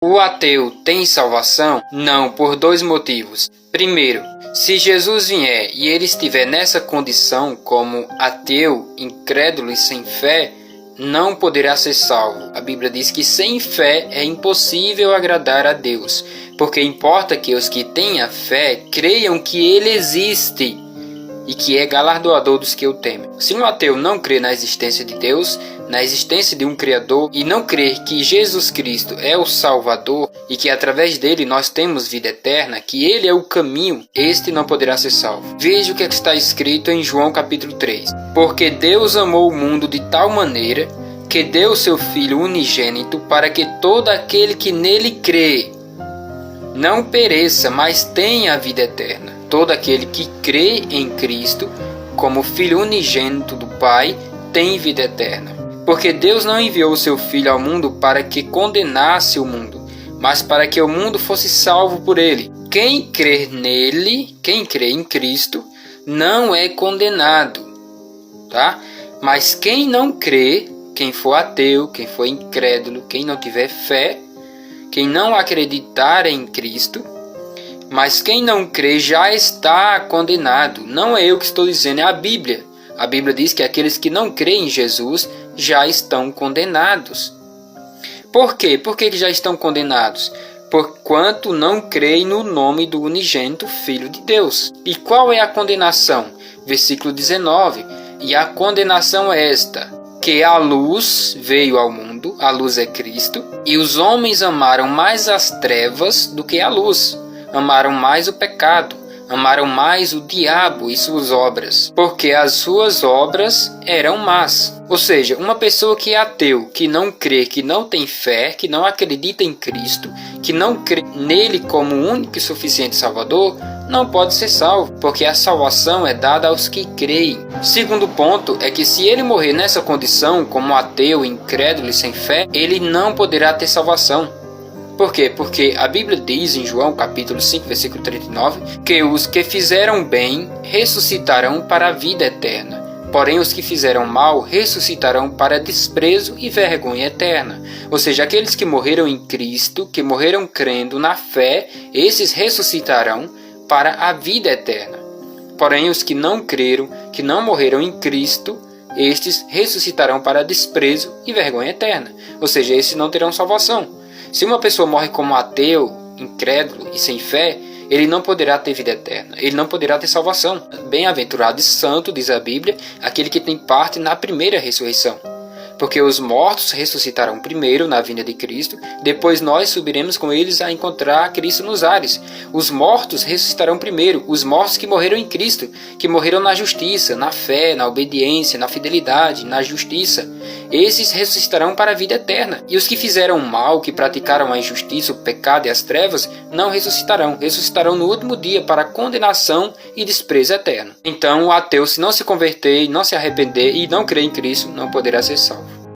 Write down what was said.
O ateu tem salvação? Não, por dois motivos. Primeiro, se Jesus vier e ele estiver nessa condição como ateu, incrédulo e sem fé, não poderá ser salvo. A Bíblia diz que sem fé é impossível agradar a Deus, porque importa que os que têm a fé creiam que Ele existe e que é galardoador dos que o temem. Se um ateu não crer na existência de Deus, na existência de um Criador, e não crer que Jesus Cristo é o Salvador e que através dele nós temos vida eterna, que ele é o caminho, este não poderá ser salvo. Veja o que está escrito em João capítulo 3. Porque Deus amou o mundo de tal maneira que deu o seu Filho unigênito para que todo aquele que nele crê não pereça, mas tenha a vida eterna. Todo aquele que crê em Cristo como Filho unigênito do Pai tem vida eterna. Porque Deus não enviou o seu Filho ao mundo para que condenasse o mundo, mas para que o mundo fosse salvo por ele. Quem crer nele, quem crê em Cristo, não é condenado, tá? Mas quem não crê, quem for ateu, quem for incrédulo, quem não tiver fé, quem não acreditar em Cristo, mas quem não crê já está condenado. Não é eu que estou dizendo, é a Bíblia. A Bíblia diz que aqueles que não creem em Jesus já estão condenados. Por quê? Por que já estão condenados? Porquanto não creem no nome do unigênito Filho de Deus. E qual é a condenação? Versículo 19. E a condenação é esta: que a luz veio ao mundo, a luz é Cristo, e os homens amaram mais as trevas do que a luz. Amaram mais o pecado, amaram mais o diabo e suas obras, porque as suas obras eram más. Ou seja, uma pessoa que é ateu, que não crê, que não tem fé, que não acredita em Cristo, que não crê nele como o único e suficiente Salvador, não pode ser salvo, porque a salvação é dada aos que creem. Segundo ponto é que se ele morrer nessa condição, como ateu, incrédulo e sem fé, ele não poderá ter salvação. Por quê? Porque a Bíblia diz em João capítulo 5, versículo 39, que os que fizeram bem ressuscitarão para a vida eterna. Porém, os que fizeram mal ressuscitarão para desprezo e vergonha eterna. Ou seja, aqueles que morreram em Cristo, que morreram crendo na fé, esses ressuscitarão para a vida eterna. Porém, os que não creram, que não morreram em Cristo, estes ressuscitarão para desprezo e vergonha eterna. Ou seja, esses não terão salvação. Se uma pessoa morre como ateu, incrédulo e sem fé, ele não poderá ter vida eterna, ele não poderá ter salvação. Bem-aventurado e santo, diz a Bíblia, aquele que tem parte na primeira ressurreição. Porque os mortos ressuscitarão primeiro na vinda de Cristo, depois nós subiremos com eles a encontrar Cristo nos ares. Os mortos ressuscitarão primeiro, os mortos que morreram em Cristo, que morreram na justiça, na fé, na obediência, na fidelidade, na justiça. Esses ressuscitarão para a vida eterna. E os que fizeram mal, que praticaram a injustiça, o pecado e as trevas, não ressuscitarão. Ressuscitarão no último dia para condenação e desprezo eterno. Então o ateu, se não se converter, não se arrepender e não crer em Cristo, não poderá ser salvo.